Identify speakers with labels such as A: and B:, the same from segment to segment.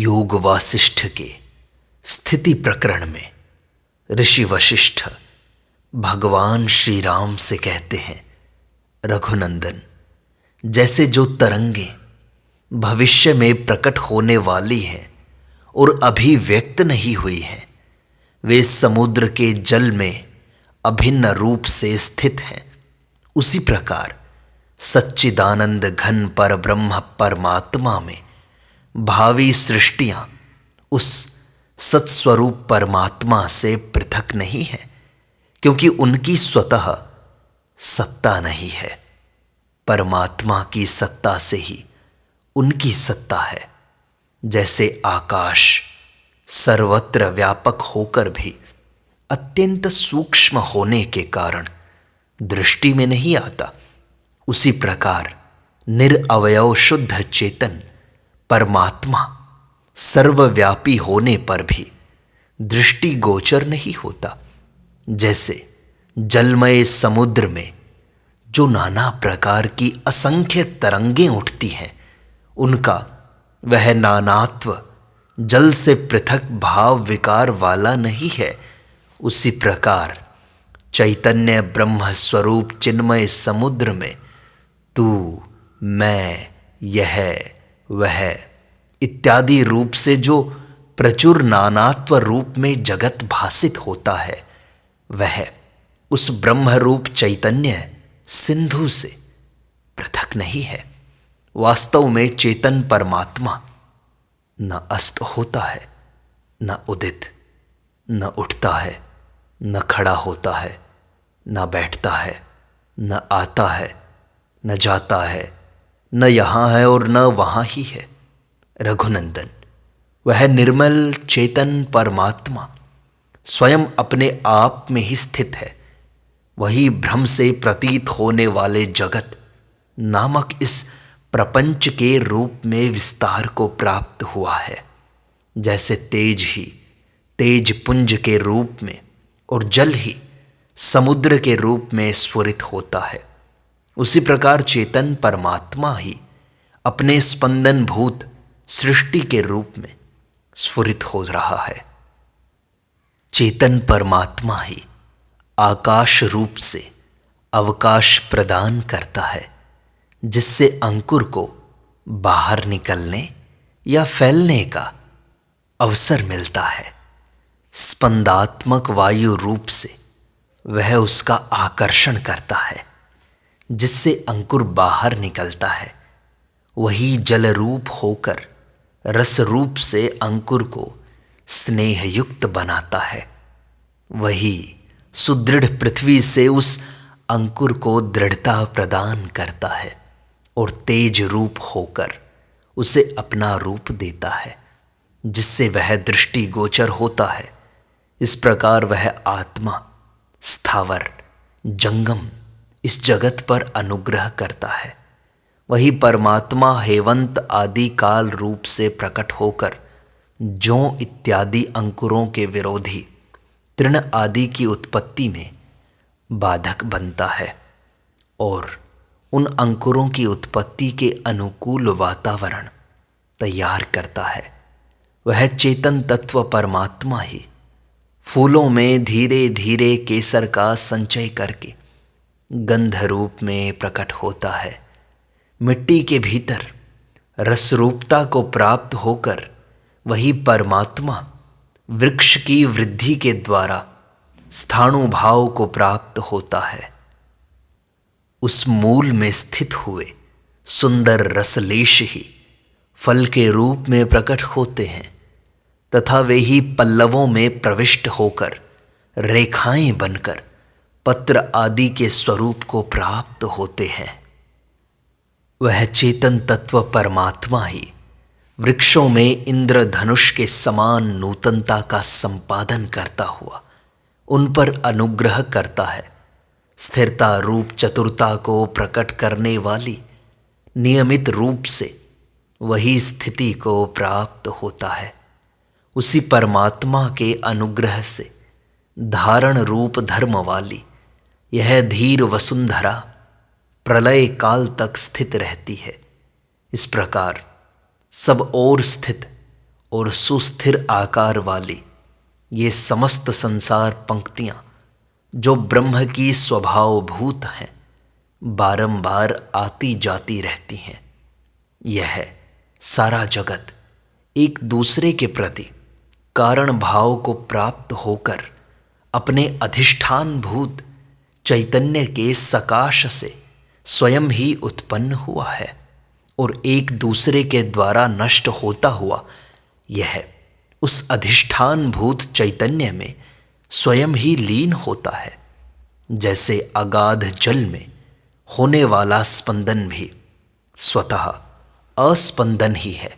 A: योग वासिष्ठ के स्थिति प्रकरण में ऋषि वशिष्ठ भगवान श्री राम से कहते हैं, रघुनंदन, जैसे जो तरंगें भविष्य में प्रकट होने वाली हैं और अभी व्यक्त नहीं हुई हैं, वे समुद्र के जल में अभिन्न रूप से स्थित हैं। उसी प्रकार सच्चिदानंद घन पर ब्रह्म परमात्मा में भावी सृष्टियां उस सत्स्वरूप परमात्मा से पृथक नहीं है, क्योंकि उनकी स्वतः सत्ता नहीं है। परमात्मा की सत्ता से ही उनकी सत्ता है। जैसे आकाश सर्वत्र व्यापक होकर भी अत्यंत सूक्ष्म होने के कारण दृष्टि में नहीं आता, उसी प्रकार निरअवयव शुद्ध चेतन परमात्मा सर्वव्यापी होने पर भी दृष्टि गोचर नहीं होता। जैसे जलमय समुद्र में जो नाना प्रकार की असंख्य तरंगें उठती हैं, उनका वह नानात्व जल से पृथक भाव विकार वाला नहीं है। उसी प्रकार चैतन्य ब्रह्म स्वरूप चिन्मय समुद्र में तू, मैं, यह, वह इत्यादि रूप से जो प्रचुर नानात्व रूप में जगत भासित होता है, वह उस ब्रह्म रूप चैतन्य सिंधु से पृथक नहीं है। वास्तव में चेतन परमात्मा न अस्त होता है, न उदित, न उठता है, न खड़ा होता है, न बैठता है, न आता है, न जाता है, न यहाँ है और न वहाँ ही है। रघुनंदन, वह निर्मल चेतन परमात्मा स्वयं अपने आप में ही स्थित है। वही भ्रम से प्रतीत होने वाले जगत नामक इस प्रपंच के रूप में विस्तार को प्राप्त हुआ है। जैसे तेज ही तेज पुंज के रूप में और जल ही समुद्र के रूप में स्फुरित होता है, उसी प्रकार चेतन परमात्मा ही अपने स्पंदन भूत सृष्टि के रूप में स्फुरित हो रहा है। चेतन परमात्मा ही आकाश रूप से अवकाश प्रदान करता है, जिससे अंकुर को बाहर निकलने या फैलने का अवसर मिलता है। स्पंदात्मक वायु रूप से वह उसका आकर्षण करता है, जिससे अंकुर बाहर निकलता है। वही जल रूप होकर रस रूप से अंकुर को स्नेह युक्त बनाता है। वही सुदृढ़ पृथ्वी से उस अंकुर को दृढ़ता प्रदान करता है और तेज रूप होकर उसे अपना रूप देता है, जिससे वह दृष्टि गोचर होता है। इस प्रकार वह आत्मा स्थावर जंगम इस जगत पर अनुग्रह करता है। वही परमात्मा हेवंत आदि काल रूप से प्रकट होकर जौ इत्यादि अंकुरों के विरोधी तृण आदि की उत्पत्ति में बाधक बनता है और उन अंकुरों की उत्पत्ति के अनुकूल वातावरण तैयार करता है। वह चेतन तत्व परमात्मा ही फूलों में धीरे धीरे केसर का संचय करके गंध रूप में प्रकट होता है। मिट्टी के भीतर रसरूपता को प्राप्त होकर वही परमात्मा वृक्ष की वृद्धि के द्वारा स्थाणुभाव को प्राप्त होता है। उस मूल में स्थित हुए सुंदर रसलेश ही फल के रूप में प्रकट होते हैं तथा वे ही पल्लवों में प्रविष्ट होकर रेखाएं बनकर पत्र आदि के स्वरूप को प्राप्त होते हैं। वह चेतन तत्व परमात्मा ही वृक्षों में इंद्रधनुष के समान नूतनता का संपादन करता हुआ उन पर अनुग्रह करता है। स्थिरता रूप चतुरता को प्रकट करने वाली नियमित रूप से वही स्थिति को प्राप्त होता है। उसी परमात्मा के अनुग्रह से धारण रूप धर्म वाली यह धीर वसुंधरा प्रलय काल तक स्थित रहती है। इस प्रकार सब ओर स्थित और सुस्थिर आकार वाली ये समस्त संसार पंक्तियां जो ब्रह्म की स्वभावभूत हैं, बारंबार आती जाती रहती हैं। यह सारा जगत एक दूसरे के प्रति कारण भाव को प्राप्त होकर अपने अधिष्ठान भूत चैतन्य के सकाश से स्वयं ही उत्पन्न हुआ है और एक दूसरे के द्वारा नष्ट होता हुआ यह उस अधिष्ठान भूत चैतन्य में स्वयं ही लीन होता है। जैसे अगाध जल में होने वाला स्पंदन भी स्वतः अस्पंदन ही है,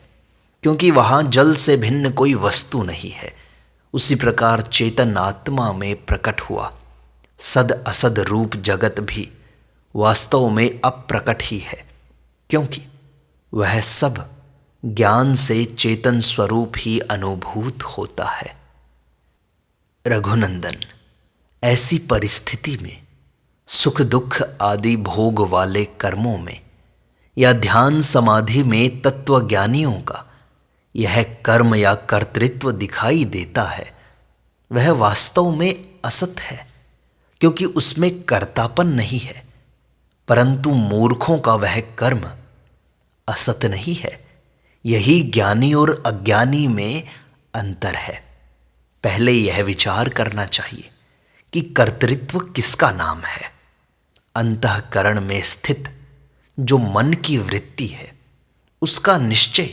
A: क्योंकि वहाँ जल से भिन्न कोई वस्तु नहीं है। उसी प्रकार चेतन आत्मा में प्रकट हुआ सद असद रूप जगत भी वास्तव में अप्रकट ही है, क्योंकि वह सब ज्ञान से चेतन स्वरूप ही अनुभूत होता है। रघुनंदन, ऐसी परिस्थिति में सुख दुख आदि भोग वाले कर्मों में या ध्यान समाधि में तत्वज्ञानियों का यह कर्म या कर्तृत्व दिखाई देता है, वह वास्तव में असत है, क्योंकि उसमें कर्तापन नहीं है। परंतु मूर्खों का वह कर्म असत नहीं है। यही ज्ञानी और अज्ञानी में अंतर है। पहले यह विचार करना चाहिए कि कर्तृत्व किसका नाम है। अंतःकरण में स्थित जो मन की वृत्ति है, उसका निश्चय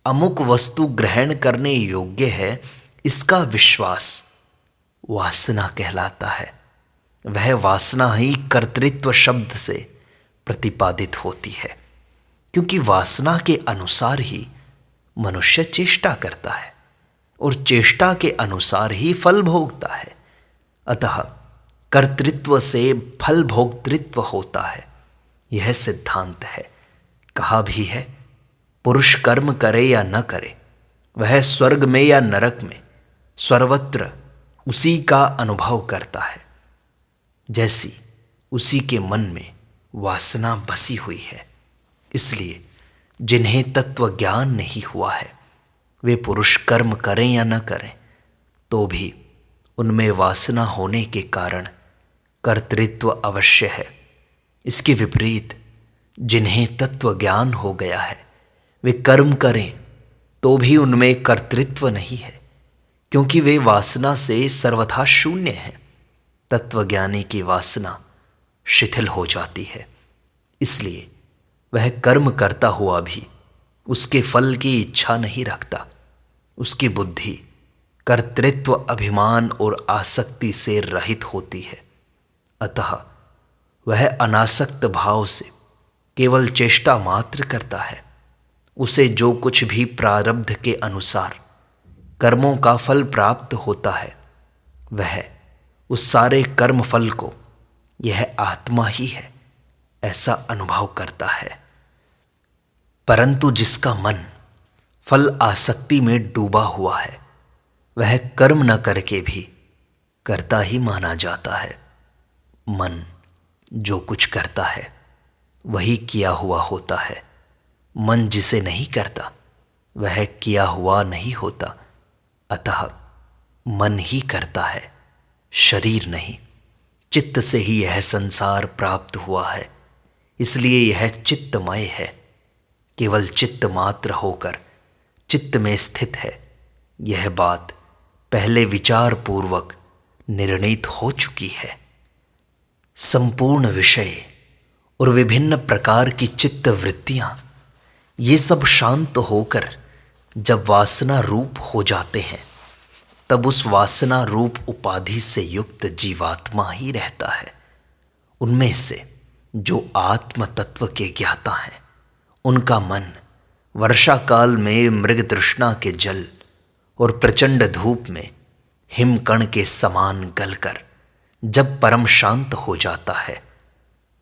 A: अमुक वस्तु ग्रहण करने योग्य है, इसका विश्वास वासना कहलाता है। वह वासना ही कर्तृत्व शब्द से प्रतिपादित होती है, क्योंकि वासना के अनुसार ही मनुष्य चेष्टा करता है और चेष्टा के अनुसार ही फल भोगता है। अतः कर्तृत्व से फल भोक्तृत्व होता है, यह सिद्धांत है। कहा भी है, पुरुष कर्म करे या न करे, वह स्वर्ग में या नरक में सर्वत्र उसी का अनुभव करता है। जैसी उसी के मन में वासना बसी हुई है। इसलिए जिन्हें तत्व ज्ञान नहीं हुआ है, वे पुरुष कर्म करें या न करें, तो भी उनमें वासना होने के कारण कर्तृत्व अवश्य है। इसके विपरीत जिन्हें तत्व ज्ञान हो गया है, वे कर्म करें तो भी उनमें कर्तृत्व नहीं है, क्योंकि वे वासना से सर्वथा शून्य हैं। तत्वज्ञानी की वासना शिथिल हो जाती है, इसलिए वह कर्म करता हुआ भी उसके फल की इच्छा नहीं रखता। उसकी बुद्धि कर्तृत्व अभिमान और आसक्ति से रहित होती है। अतः वह अनासक्त भाव से केवल चेष्टा मात्र करता है। उसे जो कुछ भी प्रारब्ध के अनुसार कर्मों का फल प्राप्त होता है, वह उस सारे कर्म फल को यह आत्मा ही है ऐसा अनुभव करता है। परंतु जिसका मन फल आसक्ति में डूबा हुआ है, वह कर्म न करके भी कर्ता ही माना जाता है। मन जो कुछ करता है वही किया हुआ होता है। मन जिसे नहीं करता वह किया हुआ नहीं होता। अतः मन ही करता है, शरीर नहीं। चित्त से ही यह संसार प्राप्त हुआ है, इसलिए यह चित्तमय है। केवल चित्त मात्र होकर चित्त में स्थित है, यह बात पहले विचार पूर्वक निर्णीत हो चुकी है। संपूर्ण विषय और विभिन्न प्रकार की चित्त वृत्तियां, ये सब शांत होकर जब वासना रूप हो जाते हैं, तब उस वासना रूप उपाधि से युक्त जीवात्मा ही रहता है। उनमें से जो आत्म तत्व के ज्ञाता हैं, उनका मन वर्षा काल में मृग तृष्णा के जल और प्रचंड धूप में हिमकण के समान गलकर जब परम शांत हो जाता है,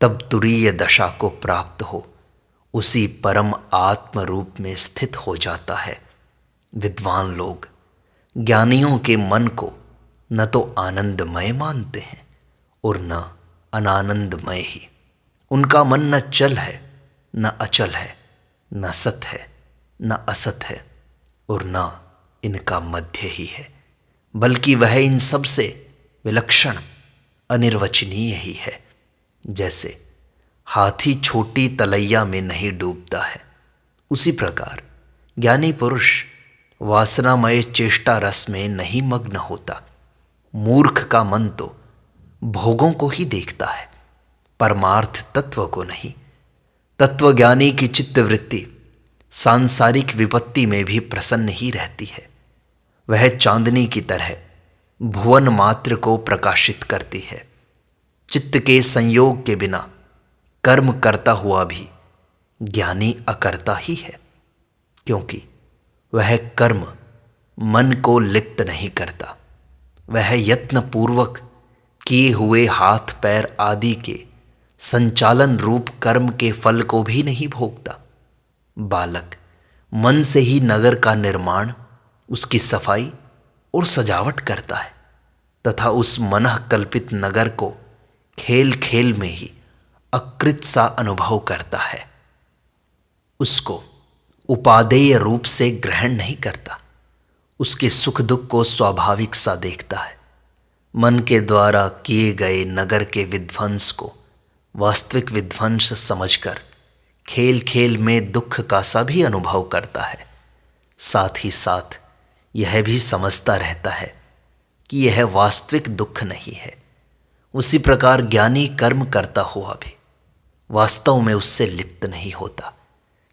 A: तब तुरीय दशा को प्राप्त हो उसी परम आत्म रूप में स्थित हो जाता है। विद्वान लोग ज्ञानियों के मन को न तो आनंदमय मानते हैं और न अनानंदमय ही। उनका मन न चल है न अचल है, न सत है न असत है और न इनका मध्य ही है, बल्कि वह इन सब से विलक्षण अनिर्वचनीय ही है। जैसे हाथी छोटी तलैया में नहीं डूबता है, उसी प्रकार ज्ञानी पुरुष वासनामय चेष्टा रस में नहीं मग्न होता। मूर्ख का मन तो भोगों को ही देखता है, परमार्थ तत्व को नहीं। तत्वज्ञानी की चित्तवृत्ति सांसारिक विपत्ति में भी प्रसन्न ही रहती है। वह चांदनी की तरह भुवन मात्र को प्रकाशित करती है। चित्त के संयोग के बिना कर्म करता हुआ भी ज्ञानी अकर्ता ही है, क्योंकि वह कर्म मन को लिप्त नहीं करता। वह यत्न पूर्वक किए हुए हाथ पैर आदि के संचालन रूप कर्म के फल को भी नहीं भोगता। बालक मन से ही नगर का निर्माण, उसकी सफाई और सजावट करता है तथा उस मनः कल्पित नगर को खेल खेल में ही अकृत सा अनुभव करता है। उसको उपादेय रूप से ग्रहण नहीं करता, उसके सुख दुख को स्वाभाविक सा देखता है। मन के द्वारा किए गए नगर के विध्वंस को वास्तविक विध्वंस समझकर खेल खेल में दुख का सा भी अनुभव करता है। साथ ही साथ यह भी समझता रहता है कि यह वास्तविक दुख नहीं है। उसी प्रकार ज्ञानी कर्म करता हुआ भी वास्तव में उससे लिप्त नहीं होता,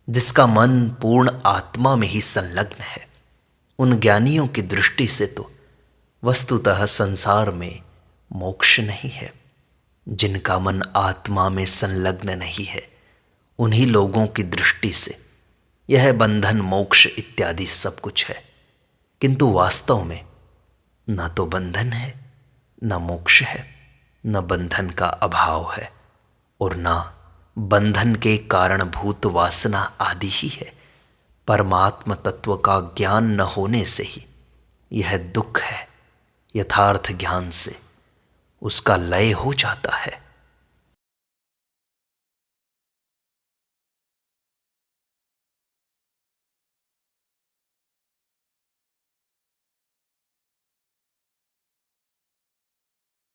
A: जिसका मन पूर्ण आत्मा में ही संलग्न है। उन ज्ञानियों की दृष्टि से तो वस्तुतः संसार में मोक्ष नहीं है। जिनका मन आत्मा में संलग्न नहीं है, उन्हीं लोगों की दृष्टि से यह बंधन मोक्ष इत्यादि सब कुछ है, किंतु वास्तव में न तो बंधन है, न मोक्ष है, न बंधन का अभाव है और न बंधन के कारणभूत वासना आदि ही है। परमात्म तत्व का ज्ञान न होने से ही यह दुख है। यथार्थ ज्ञान से उसका लय हो जाता है।